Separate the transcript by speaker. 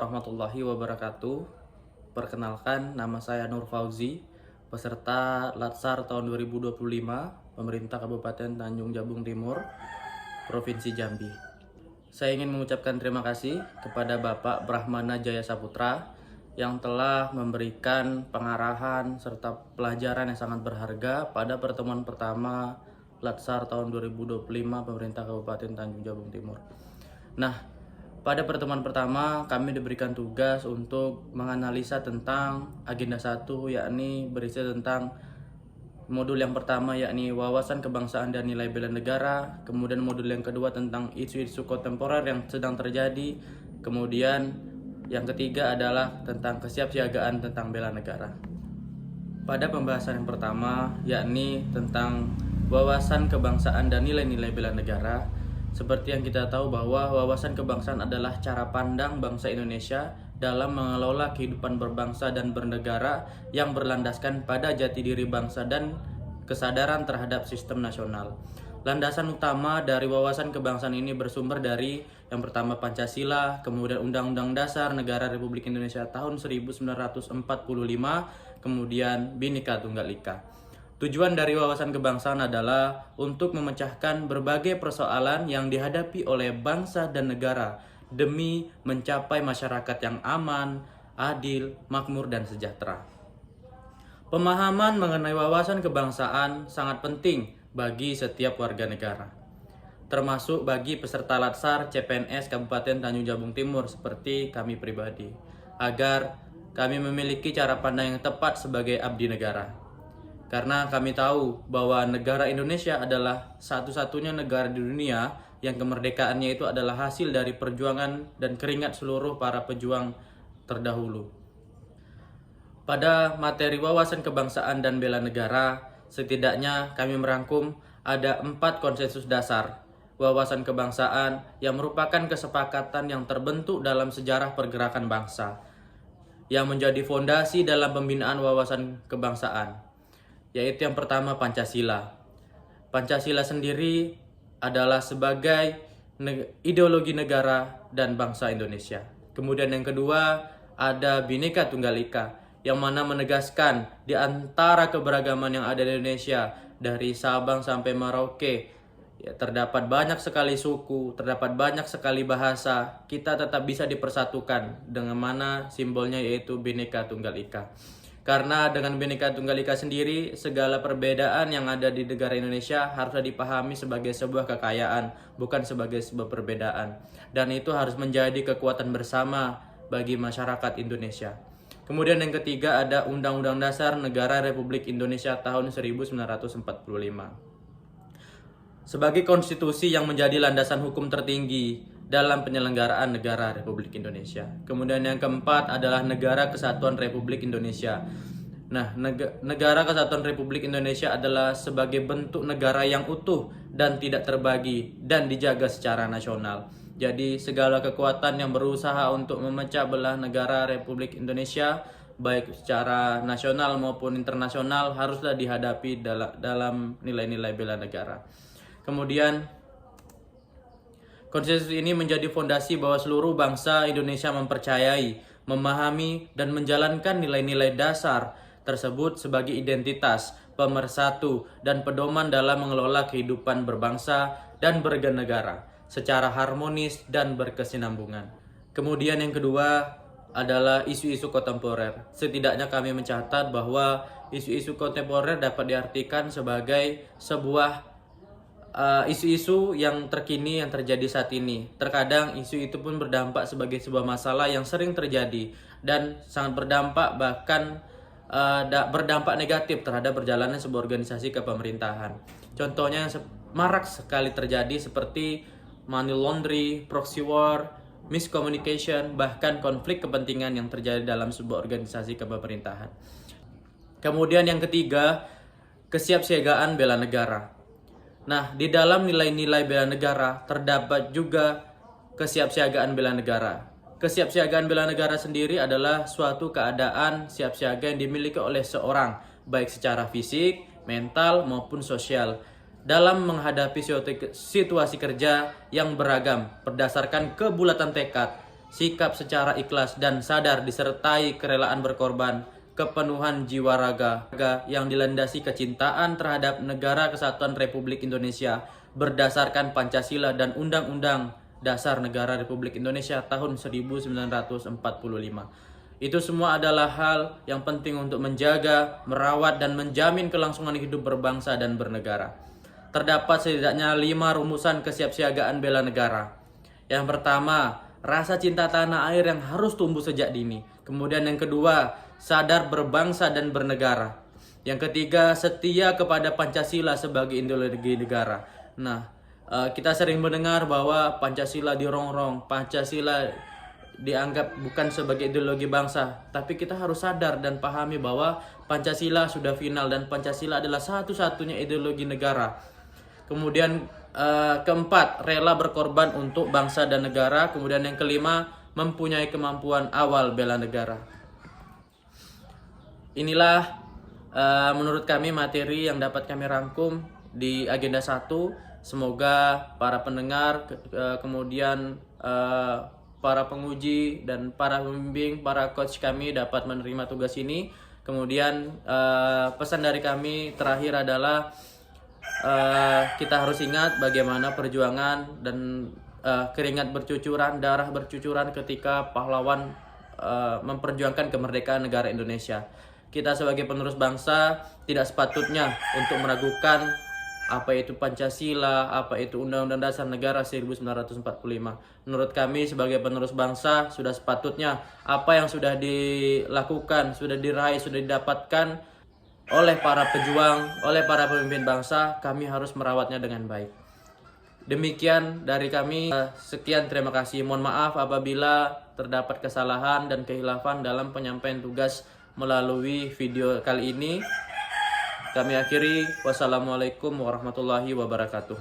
Speaker 1: warahmatullahi wabarakatuh. Perkenalkan, nama saya Nur Fauzi, peserta Latsar tahun 2025, Pemerintah Kabupaten Tanjung Jabung Timur, Provinsi Jambi. Saya ingin mengucapkan terima kasih kepada Bapak Brahmana Jaya Saputra yang telah memberikan pengarahan serta pelajaran yang sangat berharga pada pertemuan pertama Latsar tahun 2025 Pemerintah Kabupaten Tanjung Jabung Timur. Nah, pada pertemuan pertama kami diberikan tugas untuk menganalisa tentang agenda 1, yakni berisi tentang modul yang pertama yakni wawasan kebangsaan dan nilai bela negara, kemudian modul yang kedua tentang isu-isu kontemporer yang sedang terjadi, kemudian yang ketiga adalah tentang kesiapsiagaan tentang bela negara. Pada pembahasan yang pertama yakni tentang wawasan kebangsaan dan nilai-nilai bela negara, seperti yang kita tahu bahwa wawasan kebangsaan adalah cara pandang bangsa Indonesia dalam mengelola kehidupan berbangsa dan bernegara yang berlandaskan pada jati diri bangsa dan kesadaran terhadap sistem nasional. Landasan utama dari wawasan kebangsaan ini bersumber dari yang pertama Pancasila, kemudian Undang-Undang Dasar Negara Republik Indonesia tahun 1945, kemudian Bhinneka Tunggal Ika. Tujuan dari wawasan kebangsaan adalah untuk memecahkan berbagai persoalan yang dihadapi oleh bangsa dan negara demi mencapai masyarakat yang aman, adil, makmur, dan sejahtera. Pemahaman mengenai wawasan kebangsaan sangat penting bagi setiap warga negara, termasuk bagi peserta Latsar CPNS Kabupaten Tanjung Jabung Timur seperti kami pribadi, agar kami memiliki cara pandang yang tepat sebagai abdi negara. Karena kami tahu bahwa negara Indonesia adalah satu-satunya negara di dunia yang kemerdekaannya itu adalah hasil dari perjuangan dan keringat seluruh para pejuang terdahulu. Pada materi wawasan kebangsaan dan bela negara, setidaknya kami merangkum ada 4 konsensus dasar wawasan kebangsaan yang merupakan kesepakatan yang terbentuk dalam sejarah pergerakan bangsa, yang menjadi fondasi dalam pembinaan wawasan kebangsaan. Yaitu yang pertama Pancasila. Pancasila sendiri adalah sebagai ideologi negara dan bangsa Indonesia. Kemudian yang kedua ada Bhinneka Tunggal Ika, yang mana menegaskan di antara keberagaman yang ada di Indonesia dari Sabang sampai Merauke, ya, terdapat banyak sekali suku, terdapat banyak sekali bahasa, kita tetap bisa dipersatukan dengan mana simbolnya yaitu Bhinneka Tunggal Ika. Karena dengan Bhinneka Tunggal Ika sendiri, segala perbedaan yang ada di negara Indonesia haruslah dipahami sebagai sebuah kekayaan, bukan sebagai sebuah perbedaan. Dan itu harus menjadi kekuatan bersama bagi masyarakat Indonesia. Kemudian yang ketiga ada Undang-Undang Dasar Negara Republik Indonesia tahun 1945. Sebagai konstitusi yang menjadi landasan hukum tertinggi dalam penyelenggaraan negara Republik Indonesia. Kemudian yang keempat adalah Negara Kesatuan Republik Indonesia. Nah, Negara Kesatuan Republik Indonesia adalah sebagai bentuk negara yang utuh dan tidak terbagi dan dijaga secara nasional. Jadi segala kekuatan yang berusaha untuk memecah belah negara Republik Indonesia baik secara nasional maupun internasional haruslah dihadapi dalam nilai-nilai bela negara. Kemudian konsensus ini menjadi fondasi bahwa seluruh bangsa Indonesia mempercayai, memahami, dan menjalankan nilai-nilai dasar tersebut sebagai identitas, pemersatu, dan pedoman dalam mengelola kehidupan berbangsa dan bernegara secara harmonis dan berkesinambungan. Kemudian yang kedua adalah isu-isu kontemporer. Setidaknya kami mencatat bahwa isu-isu kontemporer dapat diartikan sebagai sebuah isu-isu yang terkini yang terjadi saat ini. Terkadang isu itu pun berdampak sebagai sebuah masalah yang sering terjadi dan sangat berdampak, bahkan berdampak negatif terhadap berjalannya sebuah organisasi kepemerintahan. Contohnya yang marak sekali terjadi seperti money laundering, proxy war, miscommunication, bahkan konflik kepentingan yang terjadi dalam sebuah organisasi kepemerintahan. Kemudian yang ketiga, kesiapsiagaan bela negara. Nah, di dalam nilai-nilai bela negara terdapat juga kesiapsiagaan bela negara. Kesiapsiagaan bela negara sendiri adalah suatu keadaan siap siaga yang dimiliki oleh seorang, baik secara fisik, mental, maupun sosial, dalam menghadapi situasi kerja yang beragam berdasarkan kebulatan tekad, sikap secara ikhlas dan sadar disertai kerelaan berkorban, kepenuhan jiwa raga yang dilandasi kecintaan terhadap Negara Kesatuan Republik Indonesia berdasarkan Pancasila dan Undang-Undang Dasar Negara Republik Indonesia tahun 1945. Itu semua adalah hal yang penting untuk menjaga, merawat, dan menjamin kelangsungan hidup berbangsa dan bernegara. Terdapat setidaknya 5 rumusan kesiapsiagaan bela negara. Yang pertama, rasa cinta tanah air yang harus tumbuh sejak dini. Kemudian yang kedua, sadar berbangsa dan bernegara. Yang ketiga, setia kepada Pancasila sebagai ideologi negara. Nah, kita sering mendengar bahwa Pancasila dirongrong, Pancasila dianggap bukan sebagai ideologi bangsa. Tapi kita harus sadar dan pahami bahwa Pancasila sudah final dan Pancasila adalah satu-satunya ideologi negara. Kemudian keempat, rela berkorban untuk bangsa dan negara. Kemudian yang kelima, mempunyai kemampuan awal bela negara. Inilah menurut kami materi yang dapat kami rangkum di agenda 1. Semoga para pendengar, kemudian para penguji dan para pembimbing, para coach kami dapat menerima tugas ini. Kemudian pesan dari kami terakhir adalah kita harus ingat bagaimana perjuangan dan keringat bercucuran, darah bercucuran ketika pahlawan memperjuangkan kemerdekaan negara Indonesia. Kita sebagai penerus bangsa tidak sepatutnya untuk meragukan apa itu Pancasila, apa itu Undang-Undang Dasar Negara 1945. Menurut kami sebagai penerus bangsa sudah sepatutnya apa yang sudah dilakukan, sudah diraih, sudah didapatkan oleh para pejuang, oleh para pemimpin bangsa, kami harus merawatnya dengan baik. Demikian dari kami. Sekian, terima kasih. Mohon maaf apabila terdapat kesalahan dan kehilafan dalam penyampaian tugas melalui video kali ini. Kami akhiri. Wassalamualaikum warahmatullahi wabarakatuh.